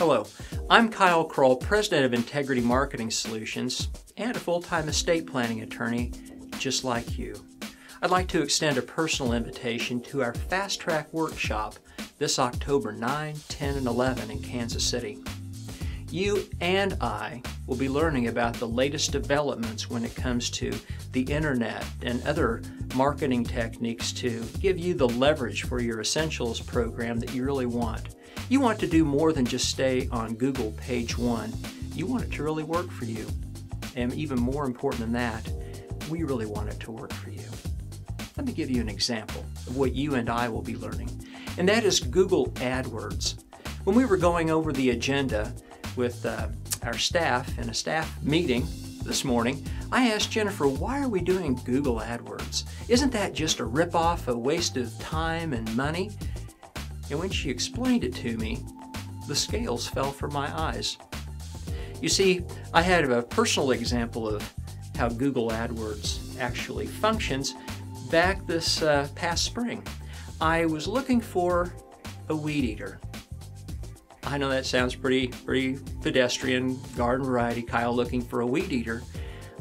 Hello, I'm Kyle Krull, President of Integrity Marketing Solutions and a full-time estate planning attorney just like you. I'd like to extend a personal invitation to our Fast Track Workshop this October 9, 10, and 11 in Kansas City. You and I will be learning about the latest developments when it comes to the internet and other marketing techniques to give you the leverage for your essentials program that you really want. You want to do more than just stay on Google page 1. You want it to really work for you. And even more important than that, we really want it to work for you. Let me give you an example of what you and I will be learning, and that is Google Adwords. When we were going over the agenda with our staff in a staff meeting this morning, I asked Jennifer, why are we doing Google AdWords? Isn't that just a rip-off, a waste of time and money? And when she explained it to me, the scales fell from my eyes. You see, I had a personal example of how Google AdWords actually functions back this past spring. I was looking for a weed eater. I know that sounds pretty pedestrian, garden variety, Kyle looking for a weed eater.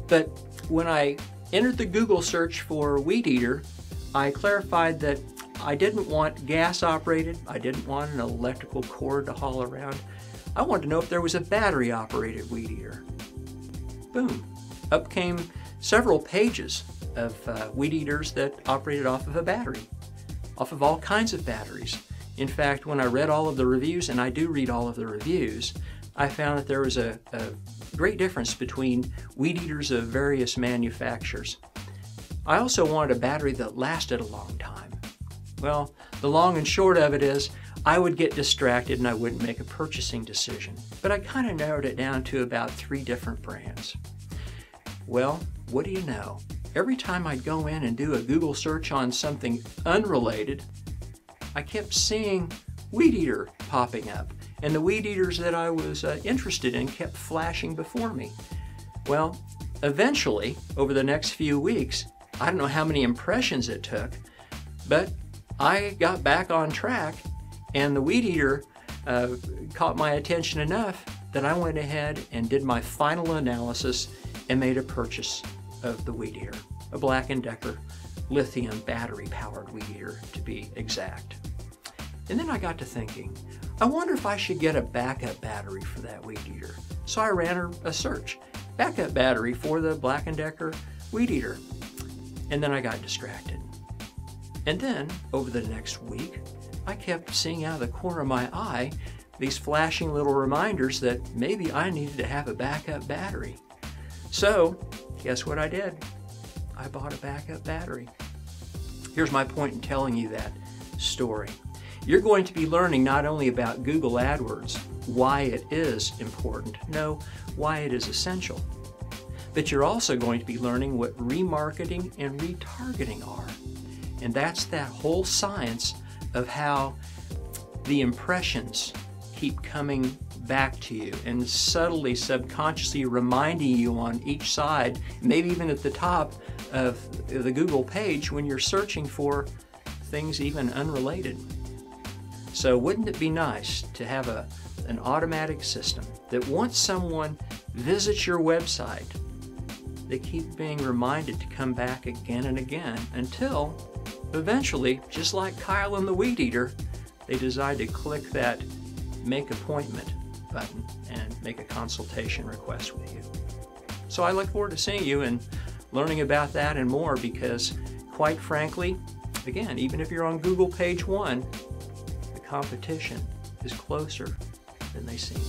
But when I entered the Google search for weed eater, I clarified that I didn't want gas operated, I didn't want an electrical cord to haul around. I wanted to know if there was a battery operated weed eater. Boom, up came several pages of weed eaters that operated off of a battery, off of all kinds of batteries. In fact, when I read all of the reviews, and I do read all of the reviews, I found that there was a great difference between weed eaters of various manufacturers. I also wanted a battery that lasted a long time. Well, the long and short of it is, I would get distracted and I wouldn't make a purchasing decision. But I kind of narrowed it down to about 3 different brands. Well, what do you know? Every time I'd go in and do a Google search on something unrelated, I kept seeing weed eater popping up, and the weed eaters that I was interested in kept flashing before me. Well, eventually, over the next few weeks, I don't know how many impressions it took, but I got back on track, and the weed eater caught my attention enough that I went ahead and did my final analysis and made a purchase of the weed eater, a Black & Decker lithium battery-powered weed eater to be exact. And then I got to thinking, I wonder if I should get a backup battery for that weed eater. So I ran a search, backup battery for the Black & Decker weed eater. And then I got distracted. And then, over the next week, I kept seeing out of the corner of my eye these flashing little reminders that maybe I needed to have a backup battery. So, guess what I did? I bought a backup battery. Here's my point in telling you that story. You're going to be learning not only about Google AdWords, why it is important, no, why it is essential, but you're also going to be learning what remarketing and retargeting are. And that's that whole science of how the impressions keep coming back to you and subtly, subconsciously reminding you on each side, maybe even at the top of the Google page when you're searching for things even unrelated. So wouldn't it be nice to have an automatic system that once someone visits your website, they keep being reminded to come back again and again until eventually, just like Kyle and the weed eater, they decide to click that Make Appointment button and make a consultation request with you. So I look forward to seeing you and learning about that and more because, quite frankly, again, even if you're on Google page 1, the competition is closer than they seem.